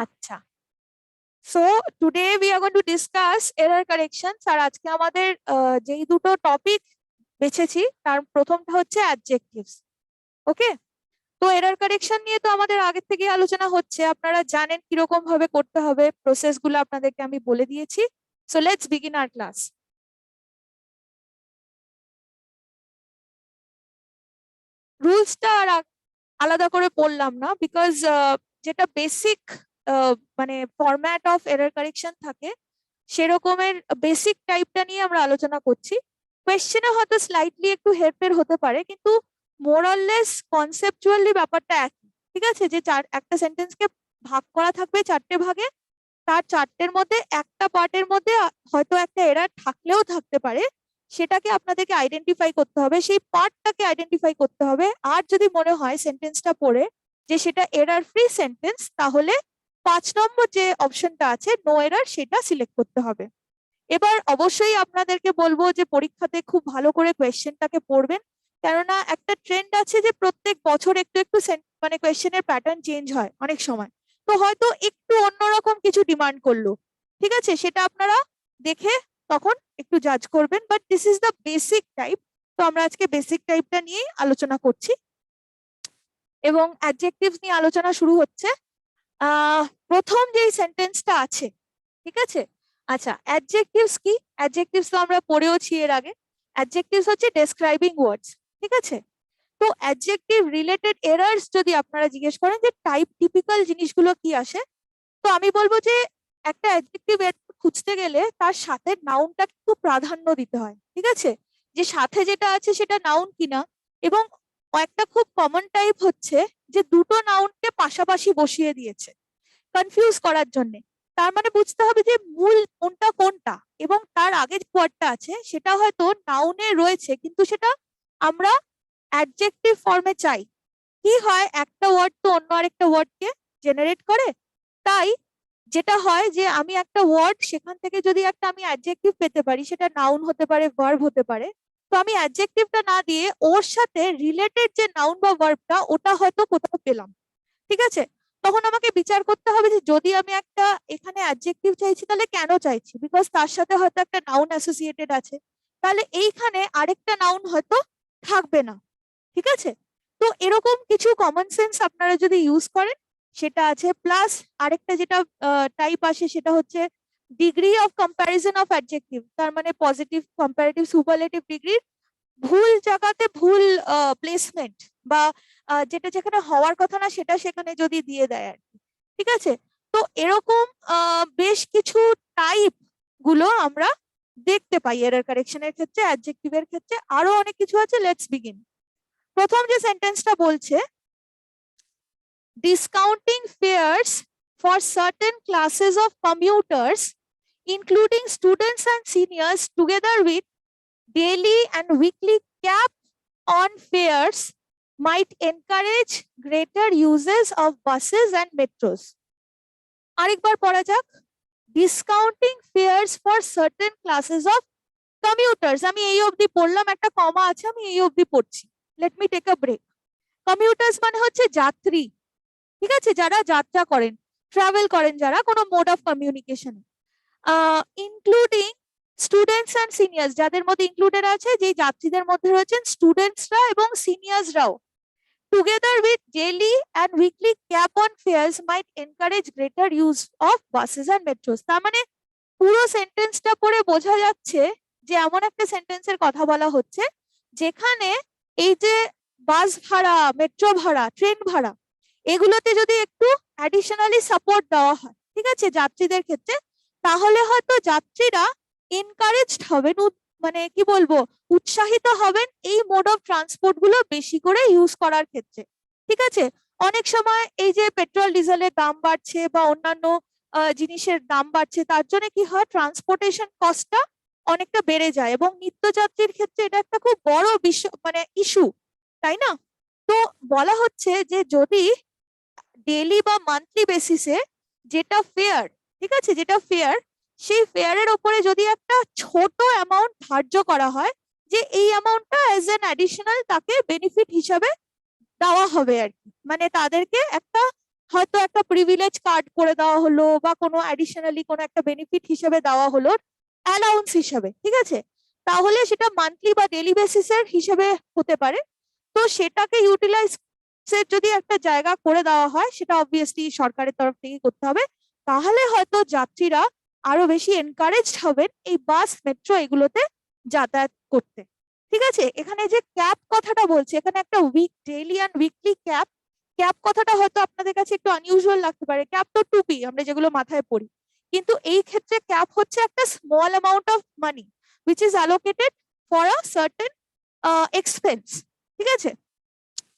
আচ্ছা, so today we are going to discuss error corrections. আর আজকে আমাদের যেই দুটো টপিক বেছেছি তার প্রথমটা হচ্ছে অ্যাডজেক্টিভস। ওকে, তো এরর কারেকশন নিয়ে তো আমাদের আগে থেকে আলোচনা হচ্ছে, আপনারা জানেন কিরকম ভাবে করতে হবে, প্রসেস গুলো আপনাদেরকে আমি বলে দিয়েছি। So let's begin our class. রুলসটা আর আলাদা করে পড়লাম না, বিকজ যেটা বেসিক মানে ফরম্যাট অফ এরর কারেকশন থাকে সেরকমের বেসিক টাইপটা নিয়ে আমরা আলোচনা করছি। কোয়েশ্চেনে হয়তো স্লাইটলি একটু হেরফের হতে পারে, কিন্তু মোরাললেস কনসেপচুয়ালি ব্যাপারটা একই। ঠিক আছে, যে একটা সেন্টেন্সকে ভাগ করা থাকবে চারটে ভাগে, তার চারটের মধ্যে একটা পার্টের মধ্যে হয়তো একটা এরর থাকলেও থাকতে পারে, সেটাকে আপনাদেরকে আইডেন্টিফাই করতে হবে, সেই পার্টটাকে আইডেন্টিফাই করতে হবে। আর যদি মনে হয় সেন্টেন্সটা পড়ে যে সেটা এরর ফ্রি সেন্টেন্স, তাহলে 5 নম্বর যে অপশনটা আছে নো এরর, সেটা সিলেক্ট করতে হবে। এবার অবশ্যই আপনাদেরকে বলবো যে পরীক্ষাতে খুব ভালো করে কোয়েশ্চেনটাকে পড়বেন, কেননা একটা ট্রেন্ড আছে যে প্রত্যেক বছর একটু একটু মানে কোয়েশ্চেনের প্যাটার্ন চেঞ্জ হয় অনেক সময়। তো হয়তো একটু অন্যরকম কিছু ডিমান্ড করলো, ঠিক আছে, সেটা আপনারা দেখে তখন একটু জাজ করবেন, but this is the basic type. তো আমরা আজকে বেসিক টাইপটা নিয়েই আলোচনা করছি এবং অ্যাডজেক্টিভস নিয়ে আলোচনা শুরু হচ্ছে। প্রথম যে সেন্টেন্সটা আছে, ঠিক আছে। আচ্ছা, অ্যাডজেক্টিভস কি? অ্যাডজেক্টিভস তো আমরা পড়েওছি এর আগে। অ্যাডজেক্টিভস হচ্ছে ডেসক্রাইবিং ওয়ার্ডস, ঠিক আছে। তো অ্যাডজেক্টিভ রিলেটেড এরার্স যদি আপনারা জিজ্ঞেস করেন যে টাইপ টিপিক্যাল জিনিসগুলো কি আসে, তো আমি বলবো যে একটা অ্যাডজেক্টিভ খুঁজতে গেলে তার সাথে নাউনটা একটু প্রাধান্য দিতে হয়, ঠিক আছে, যে সাথে যেটা আছে সেটা নাউন কিনা। এবং একটা খুব কমন টাইপ হচ্ছে যে দুটো নাউনকে পাশাপাশি বসিয়ে দিয়েছে কনফিউজ করার জন্য। তার মানে বুঝতে হবে যে মূল কোনটা কোনটা, এবং তার আগে যে ওয়ার্ডটা আছে সেটা হয়তো নাউনে রয়েছে কিন্তু সেটা আমরা অ্যাডজেক্টিভ ফর্মে চাই। কি হয়, একটা ওয়ার্ড তো অন্য আরেকটা ওয়ার্ডকে জেনারেট করে। তাই যেটা হয় যে আমি একটা ওয়ার্ড, সেখান থেকে যদি একটা আমি অ্যাডজেক্টিভ পেতে পারি, সেটা নাউন হতে পারে, ভার্ব হতে পারে, তো আমি অ্যাডজেক্টিভটা না দিয়ে ওর সাথে রিলেটেড যে নাউন বা ভার্বটা ওটা হয়তো কোথাও পেলাম, ঠিক আছে। তখন আমাকে বিচার করতে হবে যে যদি আমি একটা এখানে অ্যাডজেক্টিভ চাইছি তাহলে কেন চাইছি, বিকজ তার সাথে হয়তো একটা নাউন অ্যাসোসিয়েটেড আছে, তাহলে এইখানে আরেকটা নাউন হয়তো থাকবে না, ঠিক আছে। তো এরকম কিছু কমন সেন্স আপনারা যদি ইউজ করেন সেটা আছে। প্লাস আরেকটা যেটা টাইপ আসে সেটা হচ্ছে degree of comparison of adjective, তার মানে পজিটিভ, কম্পারেটিভ, সুপারলেটিভ ডিগ্রির ভুল জায়গাতে ভুল প্লেসমেন্ট, বা যেটা যেখানে হওয়ার কথা না সেটা সেখানে যদি দিয়ে দেয় আর কি, ঠিক আছে। তো এরকম বেশ কিছু টাইপ গুলো আমরা দেখতে পাই এরর কারেকশনের ক্ষেত্রে, অ্যাডজেক্টিভের ক্ষেত্রে আরো অনেক কিছু আছে। Let's begin. প্রথম যে সেন্টেন্সটা বলছে, discounting fares for certain classes of commuters, including students and seniors, together with daily and weekly cap on fares, might encourage greater uses of buses and metros. আরেকবার পড়া যাক। Discounting fares for certain classes of commuters, আমি এই অবধি পড়লাম, একটা কমা আছে, আমি এই অবধি পড়ছি। Let me take a break. Commuters মানে হচ্ছে যাত্রী, ঠিক আছে, যারা যাত্রা করেন, ট্রাভেল করেন, যারা কোনো mode of communication. Including students and seniors, যাদের মধ্যে ইনক্লুডেড আছে, যে যাত্রীদের মধ্যে রয়েছেন স্টুডেন্টসরা এবং সিনিয়র্সরাও। Together with daily and weekly cap on fares might encourage greater use of buses and metros. তার মানে পুরো সেন্টেন্সটা পড়ে বোঝা যাচ্ছে যে এমন একটা সেন্টেন্সের কথা বলা হচ্ছে যেখানে এই যে বাস ভাড়া, মেট্রো ভাড়া, ট্রেন ভাড়া, এগুলোতে যদি একটু অ্যাডিশনালি সাপোর্ট দেওয়া হয়, ঠিক আছে, যাত্রীদের ক্ষেত্রে, তাহলে হয়তো যাত্রীরা এনকারেজড হবেন, মানে কি বলবো, উৎসাহিত হবেন এই মোড অফ ট্রান্সপোর্ট গুলো বেশি করে ইউজ করার ক্ষেত্রে, ঠিক আছে। অনেক সময় এই যে পেট্রোল ডিজেলের দাম বাড়ছে বা অন্যান্য জিনিসের দাম বাড়ছে, তার জন্য কি হয়, ট্রান্সপোর্টেশন কস্টটা অনেকটা বেড়ে যায়, এবং নিত্যযাত্রীর ক্ষেত্রে এটা একটা খুব বড় বিষয়, মানে ইস্যু, তাই না। তো বলা হচ্ছে যে যদি ডেইলি বা মান্থলি বেসিসে যেটা ফেয়ার, ঠিক আছে, যেটা ফেয়ার, সেই ফেয়ারের ওপরে যদি একটা ছোট অ্যামাউন্ট ধার্য করা হয়, যে এই অ্যামাউন্টটা অ্যাজ এন অ্যাডিশনাল তাকে বেনিফিট হিসাবে দেওয়া হবে আর কি, মানে তাদেরকে একটা হয়তো একটা প্রিভিলেজ কার্ড করে দেওয়া হলো বা কোনো অ্যাডিশনালি কোনো একটা বেনিফিট হিসেবে দেওয়া হলো অ্যালাউন্স হিসেবে, ঠিক আছে, তাহলে সেটা মান্থলি বা ডেইলি বেসিসের হিসেবে হতে পারে। তো সেটাকে ইউটিলাইজ যদি একটা জায়গা করে দেওয়া হয়, সেটা অবভিয়াসলি সরকারের তরফ থেকে করতে হবে, তাহলে হয়তো যাত্রীরা আরো বেশি এনকারেজড হবেন এই বাস মেট্রো এগুলোতে যাতায়াত করতে। ঠিক আছে, এখানে যে ক্যাব কথাটা বলছে, এখানে একটা daily and weekly cab, cab কথাটা হয়তো আপনাদের কাছে একটু আনইউজুয়াল লাগতে পারে। ক্যাব তো টুপি আমরা যেগুলো মাথায় পরি, কিন্তু এই ক্ষেত্রে ক্যাব হচ্ছে একটা small amount of money which is allocated for a certain expense, ঠিক আছে।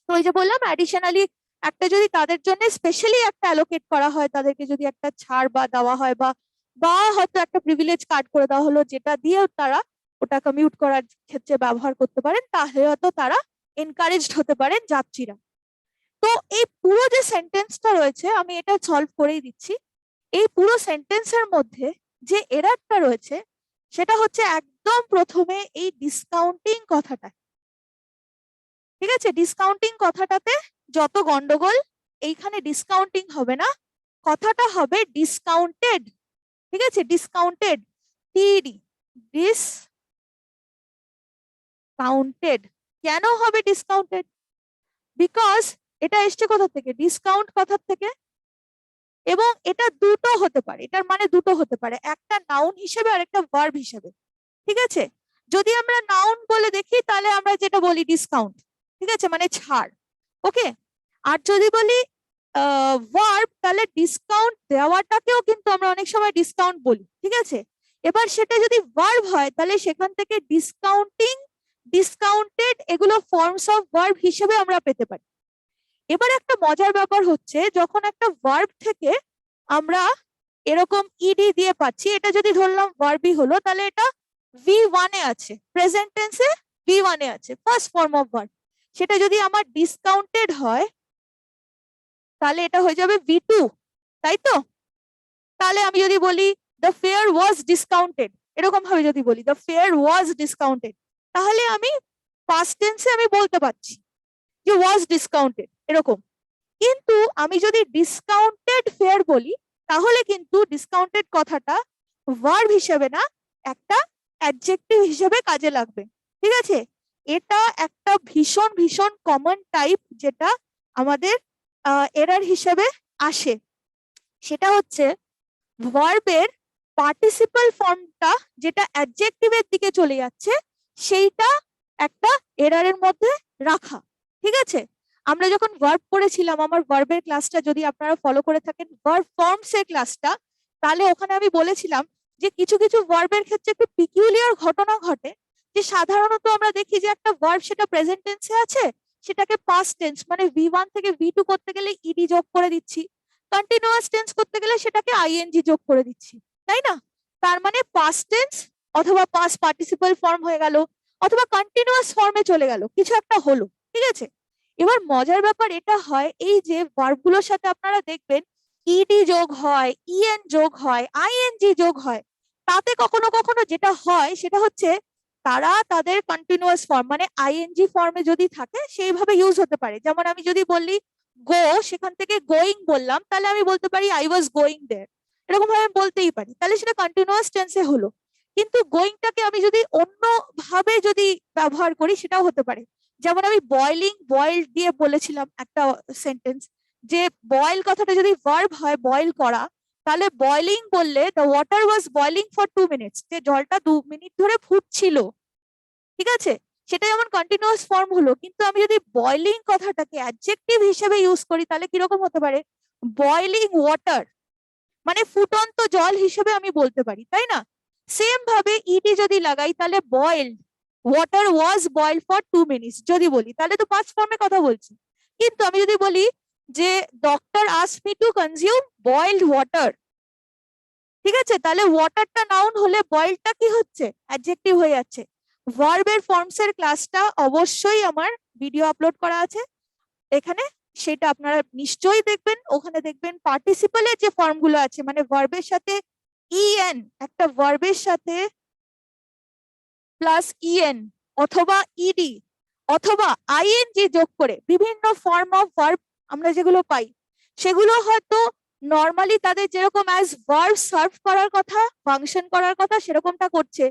তো ওই যে বললাম অ্যাডিশনালি একটা যদি তাদের জন্য স্পেশালি একটা অ্যালোকেট করা হয়, তাদেরকে যদি একটা ছাড় বা দেওয়া হয় বা বা হয়তো একটা প্রিভিলেজ কার্ড করে দেওয়া হলো যেটা দিয়েও তারা ওটা কমিউট করার ক্ষেত্রে ব্যবহার করতে পারেন, তাহলে হয়তো তারা এনকারেজড হতে পারেন যাত্রীরা। তো এই পুরো যে সেন্টেন্সটা রয়েছে আমি এটা সলভ করেই দিচ্ছি। এই পুরো সেন্টেন্সের মধ্যে যে এরারটা রয়েছে সেটা হচ্ছে একদম প্রথমে এই ডিসকাউন্টিং কথাটা। ঠিক আছে, ডিসকাউন্টিং কথাটাতে যত গন্ডগোল, এইখানে ডিসকাউন্টিং হবে না, কথাটা হবে ডিসকাউন্টেড। ঠিক আছে, ডিসকাউন্টেড, টিডি, ডিসকাউন্টেড। কেন হবে ডিসকাউন্টেড? বিকজ এটা এসছে কোথা থেকে? ডিসকাউন্ট কথা থেকে। এবং এটা দুটো হতে পারে, এটার মানে দুটো হতে পারে, একটা নাউন হিসেবে আর একটা ভার্ব হিসেবে। ঠিক আছে, যদি আমরা নাউন বলে দেখি তাহলে আমরা যেটা বলি ডিসকাউন্ট, ঠিক আছে, মানে ছাড়, ওকে। আর যদি বলি ভার্ব, তাহলে ডিসকাউন্ট দেওয়াটাকেও কিন্তু আমরা অনেক সময় ডিসকাউন্ট বলি, ঠিক আছে। এবার সেটা যদি ভার্ব হয় তাহলে সেখান থেকে ডিসকাউন্টিং, ডিসকাউন্টেড এগুলো ফর্মস অফ ভার্ব হিসেবে আমরা পেতে পারি। এবার একটা মজার ব্যাপার হচ্ছে, যখন একটা ভার্ব থেকে আমরা এরকম ইডি দিয়ে পাচ্ছি, এটা যদি ধরলাম ভার্বই হলো, তাহলে এটা V1 এ আছে, প্রেজেন্ট টেন্সে V1 এ আছে, ফার্স্ট ফর্ম অফ ভার্ব। সেটা যদি আমার ডিসকাউন্টেড হয় তাহলে এটা হয়ে যাবে V2, তাই তো। তাহলে আমি যদি বলি দ্য ফেয়ার ওয়াজ ডিসকাউন্টেড, এরকম ভাবে যদি বলি দ্য ফেয়ার ওয়াজ ডিসকাউন্টেড, তাহলে আমি পাস্ট টেন্সে আমি বলতে পারছি যে ওয়াজ ডিসকাউন্টেড এরকম। কিন্তু আমি যদি ডিসকাউন্টেড ফেয়ার বলি তাহলে কিন্তু ডিসকাউন্টেড কথাটা ভার্ব হিসেবে না, একটা অ্যাডজেক্টিভ হিসেবে কাজে লাগবে। ঠিক আছে, এটা একটা ভীষণ ভীষণ কমন টাইপ যেটা আমাদের এরার হিসেবে আসে। সেটা হচ্ছে ভার্বের পার্টিসিপাল ফর্মটা যেটা অ্যাডজেক্টিভের দিকে চলে যাচ্ছে, সেইটা একটা এরারের মধ্যে রাখা। ঠিক আছে, আমরা যখন ভার্ব পড়েছিলাম, আমার ভার্বের ক্লাসটা যদি আপনারা ফলো করে থাকেন, ভার্ব ফর্মস এর ক্লাসটা, তাহলে ওখানে আমি বলেছিলাম যে কিছু কিছু ভার্বের ক্ষেত্রে একটু পিকিউলিয়ার ঘটনা ঘটে, যে সাধারণত আমরা দেখি যে একটা ভার্ব সেটা প্রেজেন্ট টেন্সে আছে, সেটাকে পাস্ট টেন্স মানে V1 থেকে V2 করতে গেলে ইডি যোগ করে দিচ্ছি, কন্টিনিউয়াস টেন্স করতে গেলে সেটাকে আইএনজি যোগ করে দিচ্ছি, তাই না। তার মানে পাস্ট টেন্স অথবা পাস্ট পার্টিসিপাল ফর্ম হয়ে গেল, অথবা কন্টিনিউয়াস ফর্মে চলে গেল, কিছু একটা হলো। ঠিক আছে, এবার মজার ব্যাপার এটা হয়, এই যে ভার্বগুলোর সাথে আপনারা দেখবেন ইডি যোগ হয়, ইএন যোগ হয়, আইএনজি যোগ হয়, তাতে কখনো কখনো যেটা হয় সেটা হচ্ছে তারা তাদের কন্টিনিউয়াস ফর্ম মানে আইএনজি ফর্মে যদি থাকে সেইভাবে ইউজ হতে পারে। যেমন আমি যদি বলি গো, সেখান থেকে গোয়িং বললাম, তাহলে আমি বলতে পারি আই ওয়াজ গোয়িং দেয়ার, এরকম ভাবে বলতেই পারি, তাহলে সেটা কন্টিনিউয়াস টেন্সে হলো। কিন্তু গোয়িংটাকে আমি যদি অন্য ভাবে যদি ব্যবহার করি সেটাও হতে পারে। যেমন আমি বয়লিং, বয়েল দিয়ে বলেছিলাম একটা সেন্টেন্স, যে বয়েল কথাটা যদি ভার্ব হয় বয়েল করা, তাহলে বয়লিং বললে the water was boiling for 2 minutes, যে জলটা 2 মিনিট ধরে ফুটছিল। ঠিক আছে, সেটা যেমন কন্টিনিউয়াস ফর্ম হলো, কিন্তু আমি যদি বয়লিং কথাটাকে অ্যাডজেক্টিভ হিসেবে ইউজ করি তাহলে কিরকম হতে পারে? বয়লিং ওয়াটার মানে ফুটন্ত জল হিসেবে আমি বলতে পারি, তাই না। সেম ভাবে ইডি যদি লাগাই তাহলে boiled water was boil for 2 minutes যদি বলি, তাহলে তো পাস্ট ফর্মে কথা বলছি। কিন্তু আমি যদি বলি যে doctor asked me to consume boiled water, ঠিক আছে, তাহলে ওয়াটারটা নাউন হলে বয়েলটা কি হচ্ছে? অ্যাডজেক্টিভ হয়ে যাচ্ছে। ভার্বের ফর্মস এর ক্লাসটা অবশ্যই আমার ভিডিও আপলোড করা আছে এখানে, সেটা আপনারা নিশ্চয়ই দেখবেন। ওখানে দেখবেন পার্টিসিপালের যে ফর্মগুলো আছে, মানে ভার্বের সাথে ইএন, একটা ভার্বের সাথে প্লাস ইএন অথবা ইডি অথবা আইএনজি যোগ করে বিভিন্ন ফর্ম অফ ভার্ব আমরা যেগুলো পাই, সেগুলো হয়তো নর্মালি তাদের যেরকম অ্যাজ ভার্ব সার্ভ করার কথা, ফাংশন করার কথা, সেরকমটা করছে,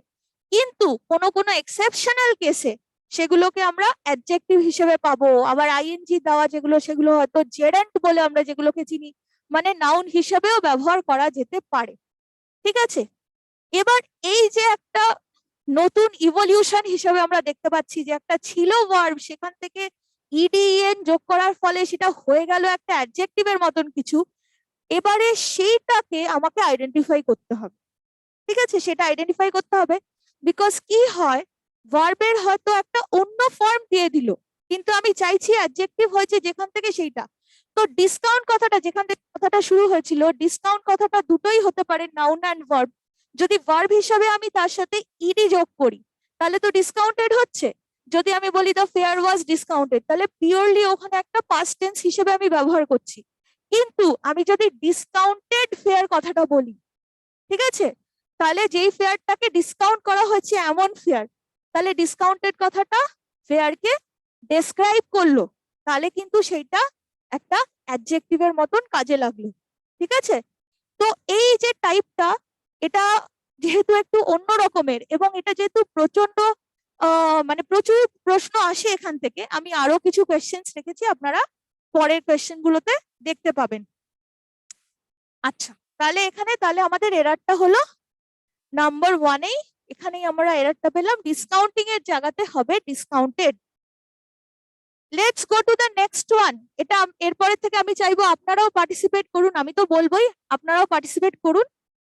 কিন্তু কোনো কোনো এক্সেপশনাল কেসে সেগুলোকে আমরা অ্যাডজেক্টিভ হিসেবে পাবো। আবার আইএনজি দেওয়া যেগুলো, সেগুলো হয়তো জেরেন্ট বলে আমরা যেগুলোকে চিনি, মানে নাউন হিসেবেও ব্যবহার করা যেতে পারে। ঠিক আছে, এবার এই যে একটা নতুন ইভলিউশন হিসেবে আমরা দেখতে পাচ্ছি যে একটা ছিল ভার্ব, সেখান থেকে ইডিএন যোগ করার ফলে সেটা হয়ে গেল একটা অ্যাডজেক্টিভের মতন কিছু। এবারে সেইটাকে আমাকে আইডেন্টিফাই করতে হবে। ঠিক আছে, সেটা আইডেন্টিফাই করতে হবে, বিকজ কি হয়, ভার্বের হয়তো একটা অন্য ফর্ম দিয়ে দিল, কিন্তু আমি চাইছি অ্যাডজেক্টিভ হয়েছে যেখান থেকে সেইটা। তো ডিসকাউন্ট কথাটা যেখান থেকে কথাটা শুরু হয়েছিল, ডিসকাউন্ট কথাটা দুটোই হতে পারে, নাউন অ্যান্ড ভার্ব। যদি ভার্ব হিসাবে আমি তার সাথে ইডি যোগ করি তাহলে তো ডিসকাউন্টেড হচ্ছে। যদি আমি বলি দ্য ফেয়ার ওয়াজ ডিসকাউন্টেড, তাহলে পিওরলি ওখানে একটা পাস্ট টেন্স হিসেবে আমি ব্যবহার করছি। কিন্তু আমি যদি ডিসকাউন্টেড ফেয়ার কথাটা বলি, ঠিক আছে, তাহলে যেই ফেয়ারটাকে ডিসকাউন্ট করা হয়েছে এমন ফেয়ার, তাহলে ডিসকাউন্টেড কথাটা ফেয়ারকে ডেসক্রাইব করলো, তাহলে কিন্তু সেইটা একটা অ্যাডজেক্টিভের মতন কাজে লাগলো। ঠিক আছে, তো এই যে টাইপটা, এটা যেহেতু একটু অন্য রকমের এবং এটা যেহেতু প্রচন্ড মানে প্রচুর প্রশ্ন আসে এখান থেকে, আমি আরো কিছু কোয়েশ্চেন্স রেখেছি, আপনারা পরের কোয়েশ্চেন গুলোতে দেখতে পাবেন। আচ্ছা, তাহলে এখানে তাহলে আমাদের এরারটা হলো নাম্বার ওয়ানেই, এখানেই আমরা এরারটা পেলাম, ডিসকাউন্টিং এর জায়গাতে হবে discounted. Let's go to the next one. এটা এরপরে থেকে আমি চাইবো আপনারাও পার্টিসিপেট করুন, আমি তো বলবোই, আপনারাও পার্টিসিপেট করুন।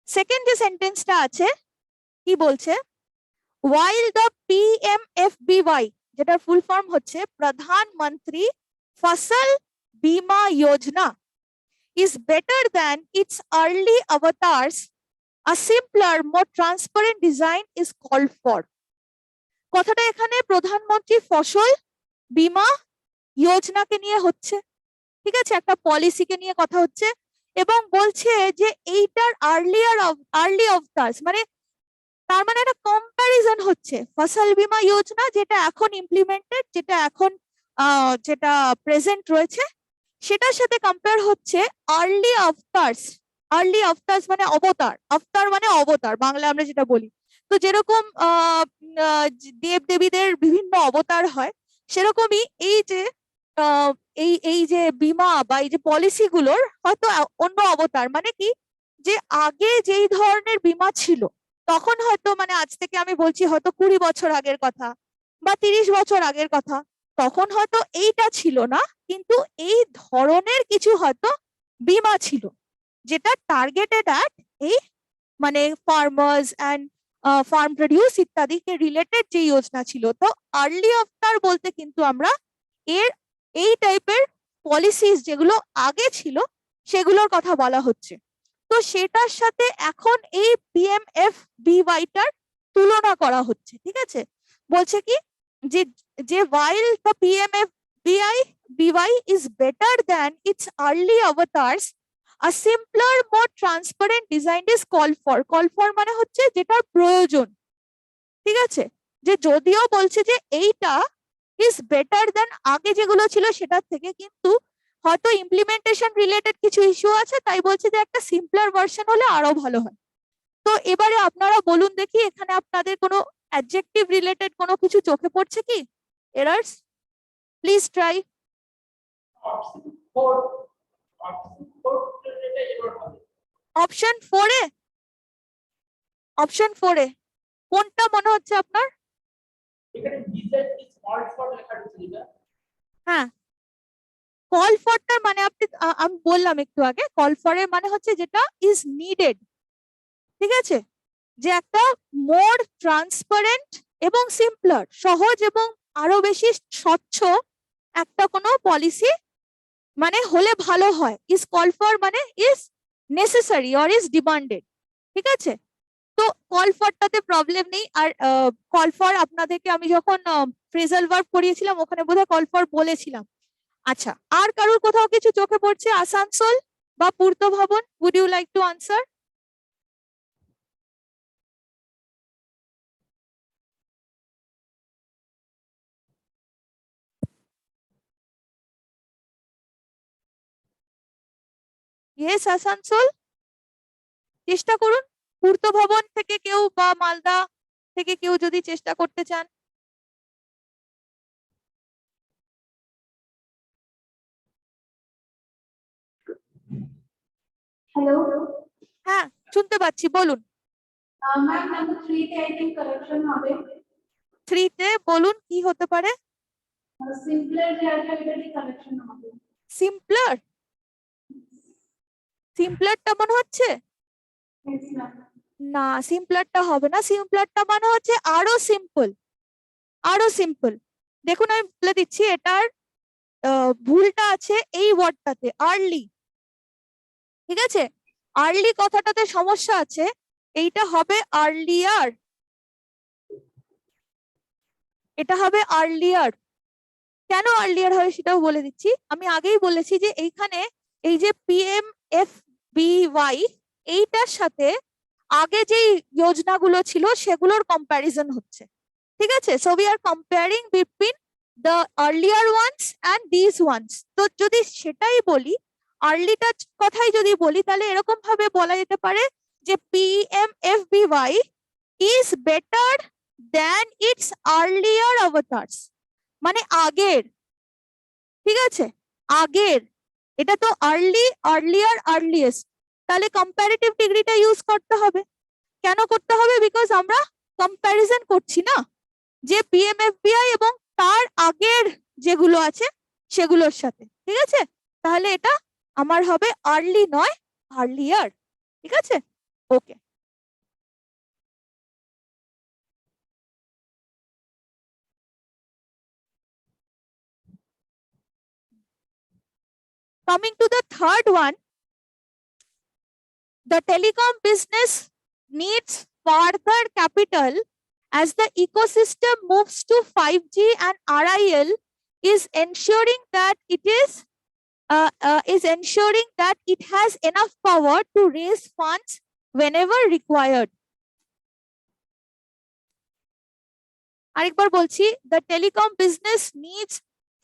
সেকেন্ড যে সেন্টেন্সটা আছে, কি বলছে, while the PMFBY, যেটার ফুল ফর্ম হচ্ছে প্রধানমন্ত্রী ফসল বীমা যোজনা, is better than its early avatars, a simpler, more transparent design is called for. কথাটা এখানে প্রধানমন্ত্রী ফসল বীমা যোজনাকে নিয়ে হচ্ছে। ঠিক আছে, একটা পলিসিকে নিয়ে কথা হচ্ছে, এবং বলছে যে এইটার আর্লি অবতার্স, মানে তার মানে একটা কম্প্যারিজন হচ্ছে ফসল বীমা যোজনা যেটা এখন ইমপ্লিমেন্টেড, যেটা এখন যেটা প্রেজেন্ট রয়েছে, সেটার সাথে কম্পেয়ার হচ্ছে আর্লি অবতার্স। আর্লি অবতার্স মানে অবতার, অবতার মানে অবতার, বাংলা আমরা যেটা বলি। তো যেরকম দেব দেবীদের বিভিন্ন অবতার হয়, সেরকমই এই যে এই এই যে বীমা বা এই যে পলিসি গুলোর হয়তো অন্য অবতার, মানে কি, যে আগে যেই ধরনের বীমা ছিল তখন হয়তো, মানে আজ থেকে আমি বলছি হয়তো 20 বছর আগের কথা বা 30 বছর আগের কথা, তখন হয়তো এইটা ছিল না, কিন্তু এই ধরনের কিছু হয়তো বীমা ছিল যেটা টার্গেটেড অ্যাট এই মানে ফার্মার্স অ্যান্ড ফার্ম প্রডিউস ইত্যাদিকে রিলেটেড যে যোজনা ছিল। তো আর্লি অফতার বলতে কিন্তু আমরা এর এই টাইপের পলিসিস যেগুলো আগে ছিল সেগুলোর কথা বলা হচ্ছে। তো সেটার সাথে এখন এই PMFBY-টার তুলনা করা হচ্ছে। ঠিক আছে, বলছে কি যে যে while the PMFBY is better than its early avatars, a simpler, more transparent design is called for. Call for মানে হচ্ছে যেটার প্রয়োজন। ঠিক আছে, যে যদিও বলছে যে এইটা ইজ বেটার দেন আগে যেগুলো ছিল সেটার থেকে, কিন্তু হয়তো ইমপ্লিমেন্টেশন রিলেটেড কিছু ইস্যু আছে, তাই বলছে যে একটা সিম্পলার ভার্সন হলে আরো ভালো হয়। তো এবারে আপনারা বলুন দেখি, এখানে আপনাদের কোনো অ্যাডজেক্টিভ রিলেটেড কোনো কিছু চোখে পড়ছে কি? Errors, please try. অপশন 4-এ, অপশন 4-এ কোনটা মনে হচ্ছে আপনার? হ্যাঁ, কল ফরটার মানে আপনি আমি বললাম একটু আগে, কল ফর এর মানে হচ্ছে যেটা ইজ নিডেড। ঠিক আছে, যে একটা মোর ট্রান্সপারেন্ট এবং সিম্পলার, সহজ এবং আরো বেশি স্বচ্ছ একটা কোনো পলিসি মানে হলে ভালো হয়। ইজ কল ফর মানে is necessary or is demanded. ঠিক আছে, তো কল ফরটাতে প্রবলেম নেই। আর কল ফর আপনাদেরকে আমি যখন ফ্রেজাল ভার্ব করিয়েছিলাম ওখানে বোধহয় কল ফর বলেছিলাম। আচ্ছা, আর কারোর কোথাও কিছু চোখে পড়ছে? আসানসোল বা Purta Bhavan, would you like to answer? Yes Asansol, চেষ্টা করুন। পূর্ত ভবন থেকে কেউ বা মালদা থেকে কেউ যদি চেষ্টা করতে চান। हेलो হ্যাঁ, শুনতে পাচ্ছি, বলুন। मैम नंबर 3 তে আই থিংক কারেকশন হবে। 3 তে বলুন কি হতে পারে। সিম্পলার জায়গায় এটারই কারেকশন হবে। সিম্পলার, সিম্পলারটা মনে হচ্ছে यस मैम। না, সিম্পলারটা হবে না। সিম্পলারটা মানে হচ্ছে আরো সিম্পল, আরো সিম্পল। দেখুন আমি বলে দিচ্ছি, এটার ভুলটা আছে এই ওয়ার্ডটাতে, আর্লি। ঠিক আছে, আর্লি কথাটাতে সমস্যা আছে, এইটা হবে আর্লিয়ার, এটা হবে আর্লিয়ার। কেন আর্লিয়ার হয় সেটাও বলে দিচ্ছি। আমি আগেই বলেছি যে এইখানে এই যে PMFBY এইটার সাথে আগে যেই যোজনাগুলো ছিল সেগুলোর কম্প্যারিজন হচ্ছে। ঠিক আছে, so we are comparing between the earlier ones and this ones. তো যদি সেটাই বলি, আর্লিটার কথাই যদি বলি, তাহলে এরকম ভাবে বলা যেতে পারে যে PMFBY is better than its earlier avatars, মানে আগের। ঠিক আছে, আগের, এটা তো আর্লি, আর্লিয়ার, আর্লিয়েস্ট, তাহলে কম্পারেটিভ ডিগ্রিটা ইউজ করতে হবে। কেন করতে হবে? বিকজ আমরা কম্প্যারিজন করছি না, যে PMFBY এবং তার আগের যেগুলো আছে সেগুলোর সাথে। ঠিক আছে, তাহলে এটা আমার হবে আর্লি নয়, আর্লিয়ার। ঠিক আছে, ওকে। Coming to the third one, the telecom business needs further capital as the ecosystem moves to 5G, and RIL is ensuring that it has enough power to raise funds whenever required. আরেকবার বলছি, the telecom business needs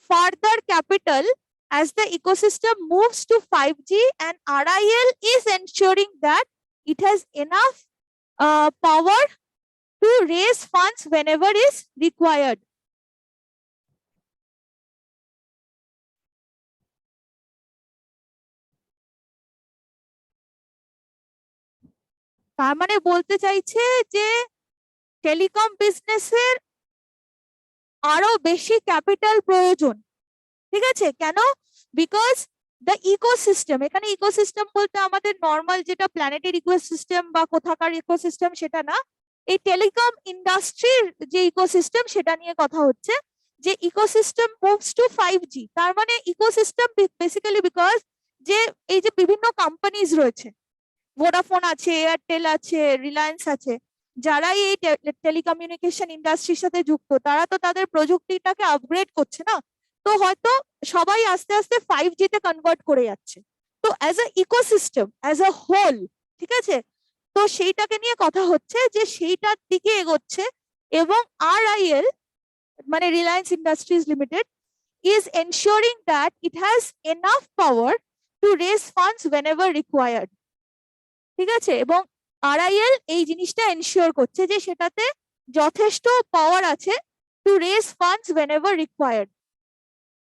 further capital as the ecosystem moves to 5G, and RIL is ensuring that it has enough power to raise funds whenever is required. তার মানে বলতে চাইছে যে telecom বিজনেসের আরো বেশি ক্যাপিটাল প্রয়োজন। ঠিক আছে, কেন? বিকজ দ্য ইকোসিস্টেম, এখানে ইকোসিস্টেম বলতে আমাদের নর্মাল যেটা প্ল্যানেটের ইকোসিস্টেম বা কোথাকার ইকোসিস্টেম সেটা না, এই টেলিকম ইন্ডাস্ট্রির যে ইকোসিস্টেম সেটা নিয়ে কথা হচ্ছে। যে ইকোসিস্টেম মুভস টু 5G, তার মানে ইকোসিস্টেম বেসিক্যালি বিকজ যে এই যে বিভিন্ন কোম্পানিজ রয়েছে, ভোডাফোন আছে, এয়ারটেল আছে, রিলায়েন্স আছে, যারাই এই টেলিকমিউনিকেশন ইন্ডাস্ট্রির সাথে যুক্ত, তারা তো তাদের প্রযুক্তিটাকে আপগ্রেড করছে না। তো হয়তো সবাই আস্তে আস্তে 5G তে কনভার্ট করে যাচ্ছে। তো as a ecosystem, as a whole, ঠিক আছে, তো সেইটাকে নিয়ে কথা হচ্ছে যে সেইটার দিকে এগোচ্ছে। এবং RIL মানে Reliance industries limited is ensuring that it has enough power to raise funds whenever required. ঠিক আছে, এবং RIL এই জিনিসটা এনশিওর করছে যে সেটাতে যথেষ্ট পাওয়ার আছে to raise funds whenever required.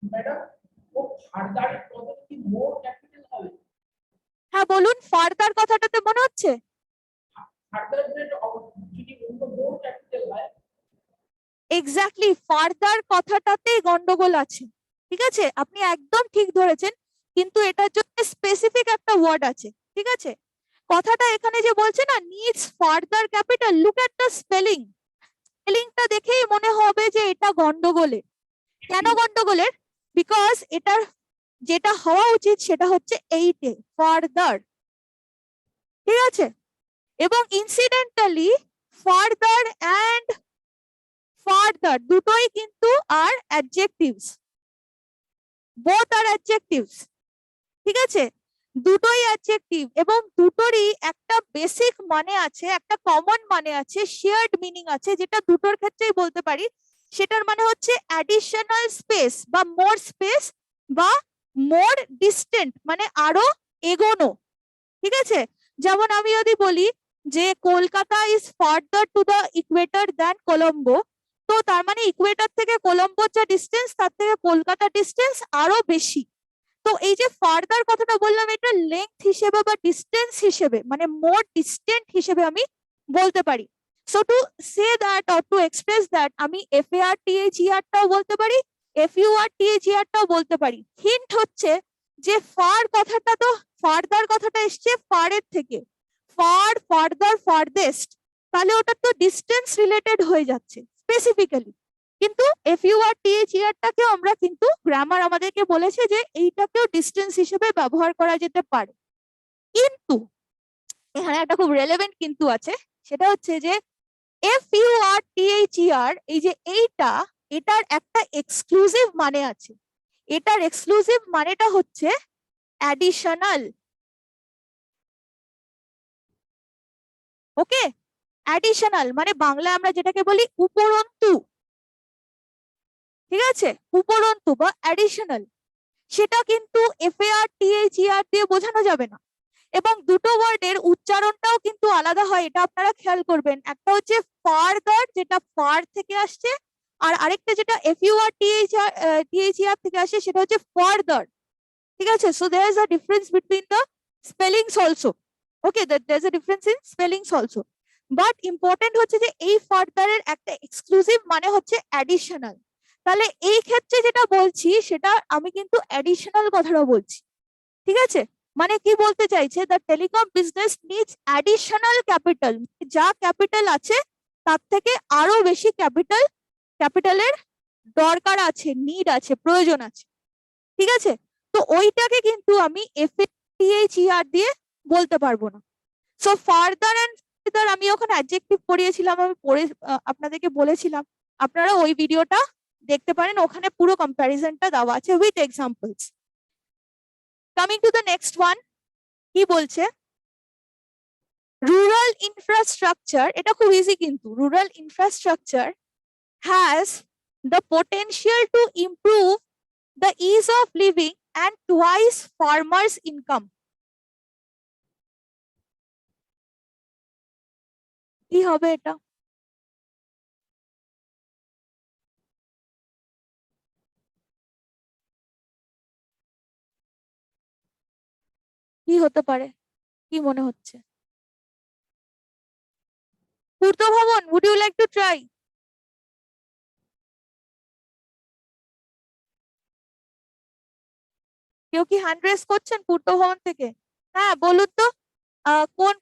Madam, ও ফার্দার পদ্ধতি মোর ক্যাপিটাল হবে। হ্যাঁ বলুন, ফার্দার কথাটাতে মনে হচ্ছে ফার্দার যদি অন্য মোর ক্যাপিটাল হয়, এক্স্যাক্টলি ফার্দার কথাটাতে গন্ডগোল আছে। ঠিক আছে, আপনি একদম ঠিক ধরেছেন, কিন্তু এটার জন্য স্পেসিফিক একটা ওয়ার্ড আছে। ঠিক আছে, কথাটা এখানে যে বলছে না needs further capital, look at the spelling, স্পেলিংটা দেখেই মনে হবে যে এটা গন্ডগোলের। কেন গন্ডগোলের? বিকজ এটার যেটা হওয়া উচিত সেটা হচ্ছে এইটে, ফার্দার। ঠিক আছে, এবং ইনসিডেন্টালি ফার্দার অ্যান্ড ফার্দার দুটোই কিন্তু আর অ্যাডজেক্টিভস, বোথ আর অ্যাডজেক্টিভস। ঠিক আছে, দুটোই অ্যাডজেক্টিভ, এবং দুটোরই একটা বেসিক মানে আছে, একটা কমন মানে আছে, শেয়ার্ড মিনিং আছে, যেটা দুটোর ক্ষেত্রেই বলতে পারি। সেটার মানে হচ্ছে অ্যাডিশনাল স্পেস বা মোর স্পেস বা মোর ডিস্টেন্ট, মানে আরো এগোনো, ঠিক আছে? যেমন আমি যদি বলি যে Kolkata is further to the Ecuador than Colombo, তো তার মানে ইকুয়েটর থেকে কলম্বোর যা ডিস্টেন্স তার থেকে কলকাতা ডিস্টেন্স আরো বেশি। তো এই যে ফার্দার কথাটা বললাম, এটা লেংথ হিসেবে বা ডিস্টেন্স হিসেবে, মানে মোর ডিস্টেন্ট হিসেবে আমি বলতে পারি। So to say that or to express that আমি FARTHER টাও বলতে পারি, FURTHER টাও বলতে পারি। হিন্ট হচ্ছে যে ফার কথাটা, তো ফার্দার কথাটা এসছে ফারের থেকে, ফার, ফার্দার, ফারদেস্ট, তাহলে ওটা তো ডিস্টেন্স রিলেটেড হয়ে যাচ্ছে স্পেসিফিক্যালি। কিন্তু FURTHER টাকেও আমরা কিন্তু গ্রামার আমাদেরকে বলেছে যে এইটাকেও ডিস্টেন্স হিসেবে ব্যবহার করা যেতে পারে। কিন্তু এখানে একটা খুব রেলেভেন্ট কিন্তু আছে, সেটা হচ্ছে যে FURTHER, এই যে এইটা, এটার একটা এক্সক্লুসিভ মানে আছে। এটার এক্সক্লুসিভ মানেটা হচ্ছে অ্যাডিশনাল। ওকে, অ্যাডিশনাল মানে বাংলা আমরা যেটাকে বলি উপরন্তু, ঠিক আছে? উপরন্তু বা অ্যাডিশনাল, সেটা কিন্তু FARTHER দিয়ে বোঝানো যাবে না। এবং দুটো ওয়ার্ডের উচ্চারণটাও কিন্তু আলাদা হয়, এটা আপনারা খেয়াল করবেন। একটা হচ্ছে ফার্দার, যেটা ফার থেকে আসছে, আর আরেকটা যেটা FURTHER থেকে আসে, সেটা হচ্ছে ফার্দার, ঠিক আছে? So there is a difference between the spellings also. Okay, there is a difference in spellings also. But important হচ্ছে যে এই ফার্দারের একটা এক্সক্লুসিভ মানে হচ্ছে অ্যাডিশনাল। তাহলে এই ক্ষেত্রে যেটা বলছি সেটা আমি কিন্তু অ্যাডিশনাল কথাটা বলছি, ঠিক আছে? মানে কি বলতে চাইছে, the telecom business needs additional capital, যা ক্যাপিটাল আছে তার থেকে আরো বেশি ক্যাপিটালের দরকার আছে, নিড আছে, প্রয়োজন আছে, ঠিক আছে? তো ওইটাকে কিন্তু আমি FATHER দিয়ে বলতে পারবো না। সো ফার্দার এন্ড ফার্দার আমি ওখানে অ্যাডজেক্টিভ পড়িয়েছিলাম, আমি পড়ে আপনাদেরকে বলেছিলাম, আপনারা ওই ভিডিওটা দেখতে পারেন, ওখানে পুরো কম্প্যারিজনটা দেওয়া আছে with examples. Coming to the next one, কি বলছে, রুরাল ইনফ্রাস্ট্রাকচার, এটা খুব ইজি কিন্তু, rural infrastructure has the potential to improve the is of living and twice farmers income. কি হবে এটা? কি হতে পারে, কি মনে হচ্ছে? পূর্ত ভবন, would you like to try? কেউ কি হ্যান্ড রেজ করছেন পূর্ত ভবন থেকে? হ্যাঁ বলুন তো, কোন?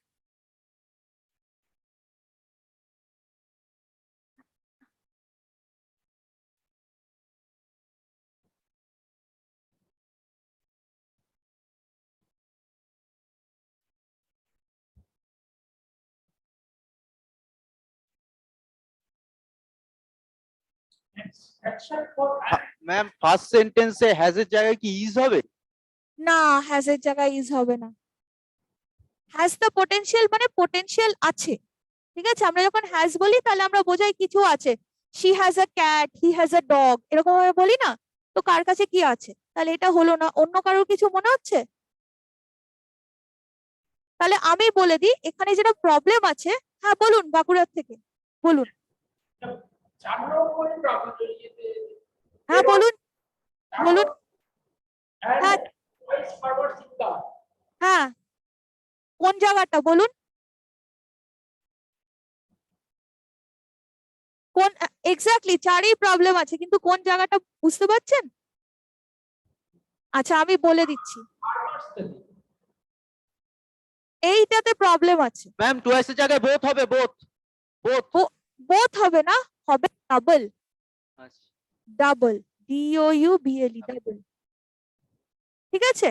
Except for ম্যাম ফার্স্ট সেন্টেন্সে হ্যাজ এর জায়গায় কি ইজ হবে? না, হ্যাজ এর জায়গায় ইজ হবে না। হ্যাজ দ্য পোটেনশিয়াল মানে পোটেনশিয়াল আছে, ঠিক আছে? আমরা যখন হ্যাজ বলি তাহলে আমরা বোঝাই কিছু আছে, she has a cat, he has a dog, এরকম ভাবে বলি না? তো কার কাছে কি আছে? তাহলে এটা হলো না, অন্য কারোর কিছু মনে হচ্ছে? তাহলে আমি বলে দিই এখানে যেটা প্রবলেম আছে। হ্যাঁ বলুন, বাঁকুড়ার থেকে বলুন। 4 নম্বর প্রবলেম ইয়েতে হ্যাঁ বলুন, বলুন। হ্যাঁ and twice forward income হ্যাঁ, কোন জায়গাটা বলুন, কোন এক্স্যাক্টলি? চারই প্রবলেম আছে, কিন্তু কোন জায়গাটা বুঝতে পারছেন? আচ্ছা আমি বলে দিচ্ছি, farmers থেকে এইটাতে প্রবলেম আছে। ম্যাম টুয়াইস এর জায়গায় বোথ হবে, বোথ বোথ হবে না, হবে ডাবল, আচ্ছা ডাবল, DOUBLE, ডাবল, ঠিক আছে?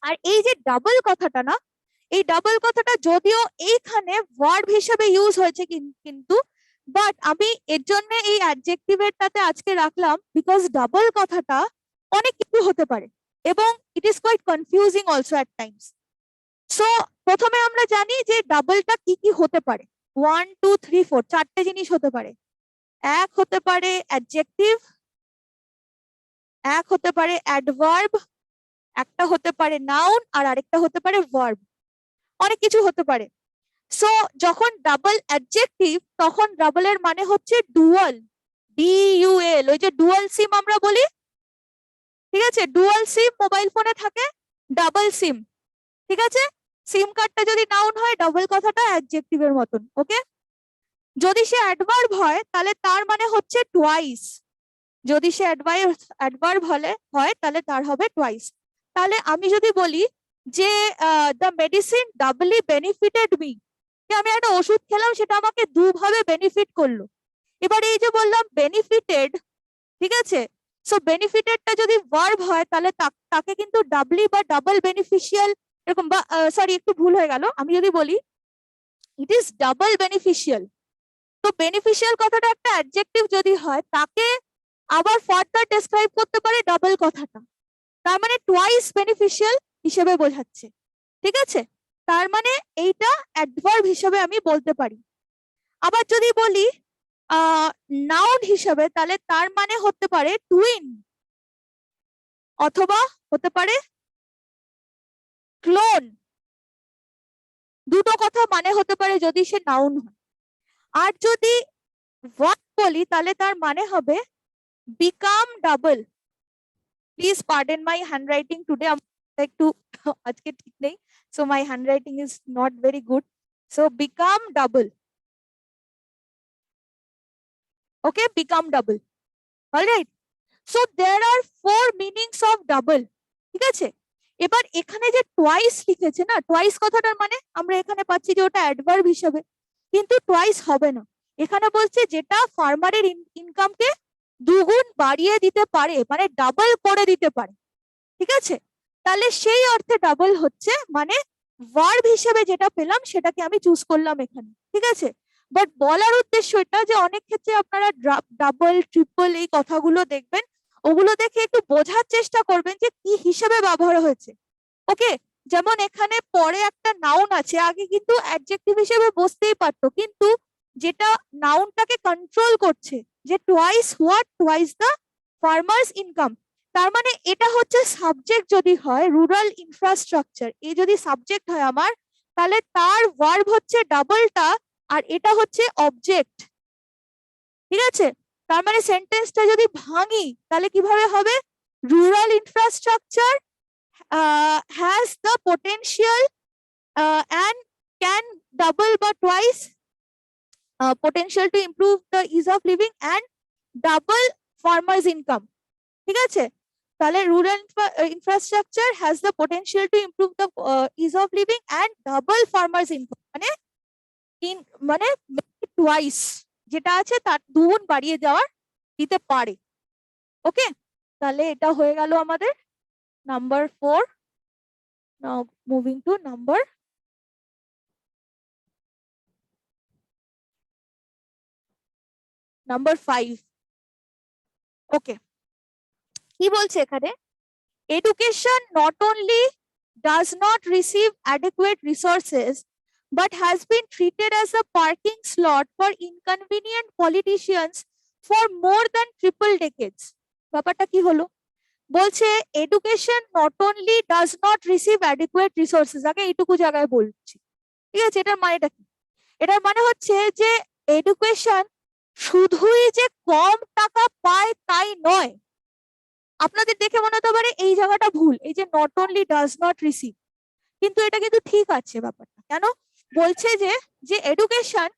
আর এই যে ডাবল কথাটা না, এই ডাবল কথাটা যদিও এইখানে ভার্ব হিসেবে ইউজ হয়েছে কিন্তু বাট আমি এর জন্য এই অ্যাডজেক্টিভের টাতে আজকে রাখলাম, বিকজ ডাবল কথাটা অনেক কিছু হতে পারে এবং it is quite confusing also at times. So প্রথমে আমরা জানি যে ডাবলটা কি কি হতে পারে। 1 2 3 4 চারটে জিনিস হতে পারে। এক হতে পারে অ্যাডজেক্টিভ, এক হতে পারে অ্যাডভার্ব, একটা হতে পারে নাউন আর আরেকটা হতে পারে ভার্ব, অনেক কিছু হতে পারে। সো যখন ডাবল অ্যাডজেক্টিভ তখন ডাবল এর মানে হচ্ছে ডুয়াল, DUAL, ওই যে ডুয়াল সিম আমরা বলি, ঠিক আছে, ডুয়াল সিম মোবাইল ফোনে থাকে, ডাবল সিম, ঠিক আছে। সিম কার্ডটা যদি নাউন হয়, ডাবল কথাটা অ্যাডজেক্টিভের মতন, ওকে। যদি সে অ্যাডভার্ব হয় তাহলে তার মানে হচ্ছে টুয়াইস, যদি সে অ্যাডভার্ব হয় তাহলে তার হবে টুয়াইস। তাহলে আমি যদি বলি যে দ্য মেডিসিন ডাবলি বেনিফিটেড মি, যে আমি একটা ওষুধ খেলাম সেটা আমাকে দুভাবে বেনিফিট করলো। এবার এই যে বললাম বেনিফিটেড, ঠিক আছে, সো বেনিফিটেডটা যদি ভার্ব হয় তাহলে তাকে কিন্তু ডাবলি বা ডাবল বেনিফিশিয়াল এরকম, বা সরি একটু ভুল হয়ে গেল, আমি যদি বলি ইট ইজ ডাবল বেনিফিশিয়াল, তো বেনিফিশিয়াল কথাটা একটা অ্যাডজেক্টিভ যদি হয় তাকে আবার ফার্দার ডেসক্রাইব করতে পারে ডাবল কথাটা, তার মানে টুয়াইস বেনিফিশিয়াল হিসেবে বোঝাচ্ছে, ঠিক আছে। তার মানে এইটা অ্যাডভার্ব হিসেবে আমি বলতে পারি। আবার যদি বলি নাউন হিসেবে তাহলে তার মানে হতে পারে টুইন, অথবা হতে পারে ক্লোন, দুটো কথা মানে হতে পারে যদি সে নাউন হয়। আর যদি ভার্ব বলি তাহলে তার মানে হবে become double. Please pardon my handwriting today, একটু আজকে ঠিক নেই, so my handwriting is not very good, so become double, okay, become double, alright. So there are 4 meanings of double, ঠিক আছে। এবার এখানে যে টুয়াইস লিখেছে না, টুয়াইস কথাটার মানে আমরা এখানে পাচ্ছি যে ওটা অ্যাডভার্ব হিসেবে, কিন্তু টুয়াইস হবে না, এখানে বলছে যেটা ফার্মারের ইনকামকে দুগুণ বাড়িয়ে দিতে পারে, মানে ডাবল করে দিতে পারে, ঠিক আছে। তাহলে সেই অর্থে ডাবল হচ্ছে, মানে ভার্ব হিসেবে যেটা পেলাম সেটাকে আমি চুজ করলাম এখানে, ঠিক আছে। বাট বলার উদ্দেশ্য এটা যে অনেক ক্ষেত্রে আপনারা ডাবল ট্রিপল এই কথাগুলো দেখবেন, ওগুলো দেখে একটু বোঝার চেষ্টা করবেন যে কি হিসেবে ব্যবহার হয়েছে, ওকে। যেমন এখানে পরে একটা নাউন আছে, আগে কিন্তু অ্যাডজেক্টিভ হিসেবে বসতেই পারতো, কিন্তু যেটা নাউনটাকে কন্ট্রোল করছে, যে twice what, twice the farmers income, তার মানে এটা হচ্ছে সাবজেক্ট যদি হয় রুরাল ইনফ্রাস্ট্রাকচার, এই যদি সাবজেক্ট হয় আমার, তাহলে তার ভার্ব হচ্ছে ডাবলটা, আর এটা হচ্ছে অবজেক্ট, ঠিক আছে। তার মানে সেন্টেন্সটা যদি ভাঙি তাহলে কিভাবে হবে, rural infrastructure has the potential and can double but twice potential to improve the ease of living and double farmers income, ঠিক আছে। তাহলে rural infrastructure has the potential to improve the is of living and double farmers income, মানে twice যেটা আছে তার দুগুণ বাড়িয়ে দিতে পারে, ওকে। তাহলে এটা হয়ে গেল আমাদের number 4। Now moving to number number 5, ওকে। কি বলছে এখানে, education not only does not receive adequate resources but has been treated as a parking slot for inconvenient politicians for more than triple decades. ব্যাপারটা কি হলো, বলছে education not only does not receive adequate resources, আগে এইটুকু জায়গায় বলছি, ঠিক আছে। এটার মানেটা কি, এটার মানে হচ্ছে যে এডুকেশন শুধুই যে কম টাকা পায় তাই নয়। আপনাদের দেখে মনে হতে পারে এই জায়গাটা ভুল, এই যে not only does not receive, কিন্তু এটা কিন্তু ঠিক আছে ব্যাপারটা। কেন বলছে যে এডুকেশন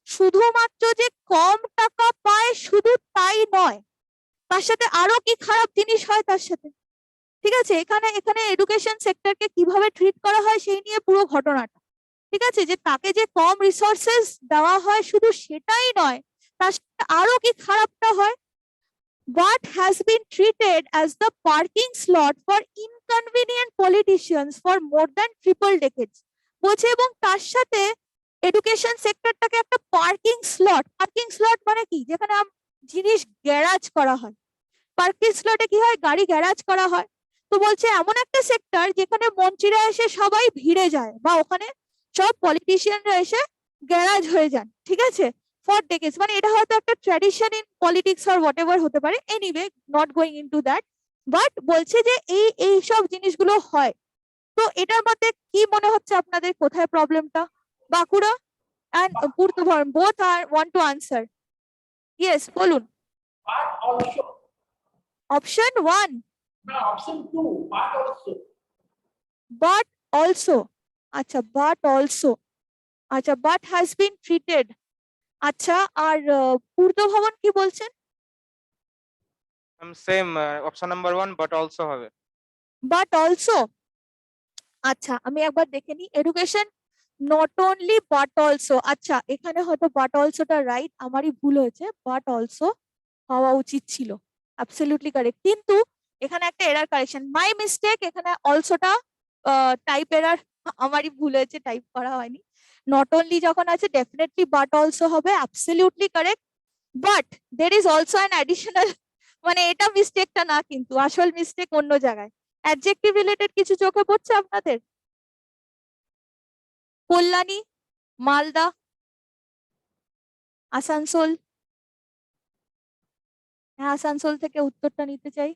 শুধুমাত্র যে কম টাকা পায় শুধু তাই নয়, তার সাথে আরো কি খারাপ জিনিস হয় তার সাথে, ঠিক আছে। এখানে এডুকেশন সেক্টরকে কিভাবে ট্রিট করা হয় সেই নিয়ে পুরো ঘটনাটা, ঠিক আছে। যে তাকে যে কম রিসোর্সেস দেওয়া হয় শুধু সেটাই নয়, তার সাথে আরো কি খারাপটা হয়, but has been treated as the parking slot for inconvenient politicians for more than triple decades. বলছে এবং তার সাথে এডুকেশন সেক্টরটাকে একটা পার্কিং স্লট মানে কি, যেখানে জিনিস গ্যারাজ করা হয়, পার্কিং স্লটে কি হয়, গাড়ি গ্যারাজ করা হয়। তো বলছে এমন একটা সেক্টর যেখানে মন্ত্রীরা এসে সবাই ভিড়ে যায়, বা ওখানে সব পলিটিশিয়ানরা এসে গ্যারাজ হয়ে যান, ঠিক আছে, ফর ডেকেডস, মানে এটা হয়তো একটা tradition in politics or what ever হতে পারে, anyway not going into that. But বলছে যে এই সব জিনিসগুলো হয়। তো এটার মধ্যে কি মনে হচ্ছে আপনাদের কোথায় প্রবলেমটা? Bankura and Purthavan both are want to answer. Yes, বলুন। But also, Option 1, no, option 2, but also. but also, আচ্ছা but also, আচ্ছা but has been treated, আচ্ছা আর পূর্তভবন কি বলছেন? Same option number 1 but also হবে। but also, আচ্ছা আমি একবার দেখে নিই। Education not only but also, আচ্ছা এখানে হয়তো বাট অলসোটা রাইট, আমারই ভুল হয়েছে, বাট অলসো হওয়া উচিত ছিল, অ্যাবসলিউটলি কারেক্ট। কিন্তু এখানে একটা এরার কারেকশন, মাই মিস্টেক, এখানে অলসোটা টাইপ এরার, আমারই ভুল হয়েছে, টাইপ করা হয়নি। নট অনলি যখন আছে ডেফিনেটলি বাট অলসো হবে, absolutely correct. But there is also an additional, মানে এটা মিস্টেকটা না, কিন্তু আসল মিস্টেক অন্য জায়গায়। অ্যাডজেক্টিভ রিলেটেড কিছু চোখে পড়ছে আপনাদের? কল্যাণী, মালদা, আসানসোল, হ্যাঁ আসানসোল থেকে উত্তরটা নিতে চাই,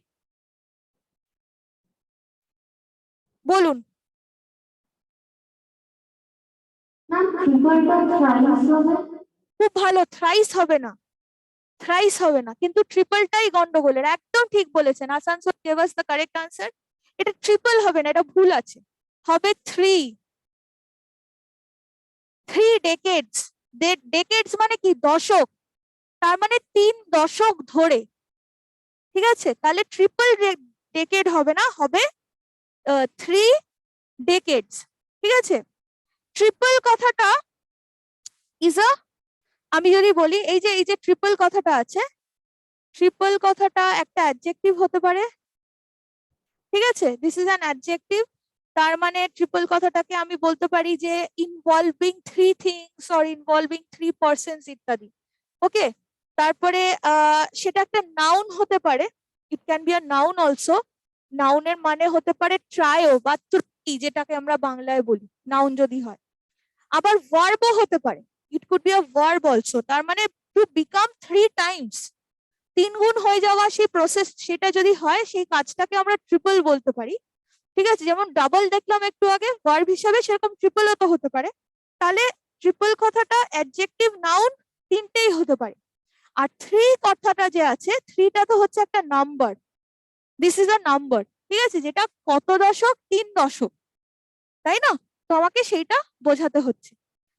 বলুন। Ma'am, triple টা thrice হবে? খুব ভালো, থ্রাইস হবে না, থ্রাইস হবে না, কিন্তু ট্রিপলটাই গন্ডগোলের, একদম ঠিক বলেছেন, Asansol gave us the correct answer. এটা ট্রিপল হবে না, এটা ভুল আছে, হবে 3 ডেকেডস। ডেকেডস মানে কি? দশক, তার মানে 3 দশক ধরে, ঠিক আছে? তাহলে ট্রিপল ডেকেড হবে না, হবে 3 ডেকেডস, ঠিক আছে? ট্রিপল কথাটা ইজ আ, আমি যদি বলি এই যে ট্রিপল কথাটা আছে, ট্রিপল কথাটা একটা অ্যাডজেক্টিভ হতে পারে, ঠিক আছে? দিস ইজ অ্যান অ্যাডজেক্টিভ, তার মানে ট্রিপল কথাটাকে আমি বলতে পারি যে involving 3 things or involving 3 persons ইত্যাদি, ওকে? তারপরে সেটা একটা নাউন হতে পারে, it can be a noun also. নাউনের মানে হতে পারে ট্রায়ো বা ত্রুটি, যেটাকে আমরা বাংলায় বলি, নাউন যদি হয়। আবার ভার্বও হতে পারে, it could be a verb also, তার মানে টু বিকাম 3 টাইমস, 3 গুণ হয়ে যাওয়া সেই প্রসেস, সেটা যদি হয় সেই কাজটাকে আমরা ট্রিপল বলতে পারি, ঠিক আছে? যেমন ডাবল দেখলাম একটু আগে ভার্ব হিসাবে, সেরকম ট্রিপলও তো হতে পারে। তাহলে ট্রিপল কথাটা অ্যাডজেক্টিভ, নাউন তিনটেই হতে পারে। আর 3 কথাটা যে আছে, 3টা তো হচ্ছে একটা number, this is a number, ঠিক আছে? যেটা কত দশক? 3 দশক, তাই না? তো আমাকে সেইটা বোঝাতে হচ্ছে।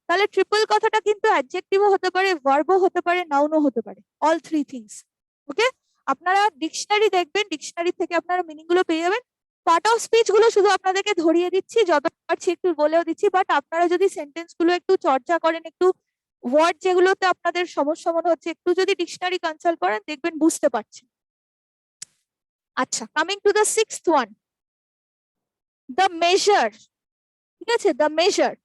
তাহলে ট্রিপল কথাটা কিন্তু অ্যাডজেক্টিভও হতে পারে, ভার্বও হতে পারে, নাউনও হতে পারে, অল 3 থিংস, ওকে? আপনারা ডিকশনারি দেখবেন, ডিকশনারি থেকে আপনারা মিনিং গুলো পেয়ে যাবেন। পার্ট অফ স্পিচ গুলো শুধু আপনাদেরকে ধরিয়ে দিচ্ছি, যত পারছি একটু বলেও দিচ্ছি, বাট আপনারা যদি সেন্টেন্স গুলো একটু চর্চা করেন, একটু ওয়ার্ড যেগুলোতে আপনাদের সমস্যা মনে হচ্ছে, একটু যদি ডিকশনারি কনসাল্ট করেন, দেখবেন বুঝতে পারছেন। আচ্ছা, coming to the 6th one, the measure, ঠিক আছে? The measure,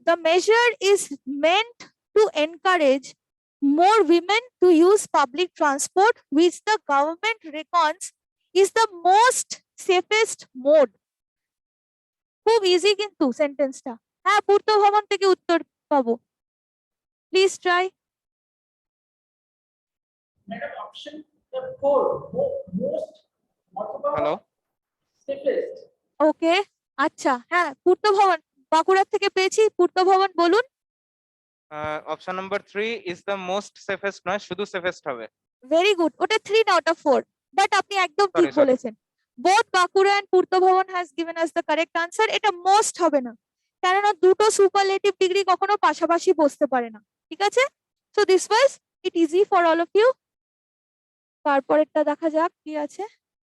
the measure is meant to encourage more women to use public transport, which the government reckons is the most safest mode. খুব easy কিন্তু সেন্টেন্সটা। হ্যাঁ, পূর্ত ভবন থেকে উত্তর পাবো, please try. Madam, option the 4, most, অথবা হ্যালো, safest. ওকে, আচ্ছা, হ্যাঁ পূর্ত ভবন, বাঁকুড়ার থেকে পেয়েছি, পূর্ত ভবন বলুন। Option number 3 is the most safest নয়, শুধু সেফেস্ট হবে। ভেরি গুড, ওটা 3 out of 4, বাট আপনি একদম ঠিক Sorry. বলেছেন। বোথ বাঁকুড়া এন্ড পূর্ত ভবন has given us the correct answer. এটা মোস্ট হবে না, কেননা দুটো সুপারলেটিভ ডিগ্রি কখনো পাশাপাশি বসতে পারে না, ঠিক আছে? So this was it easy for all of you. তারপরেরটা দেখা যাক কি আছে।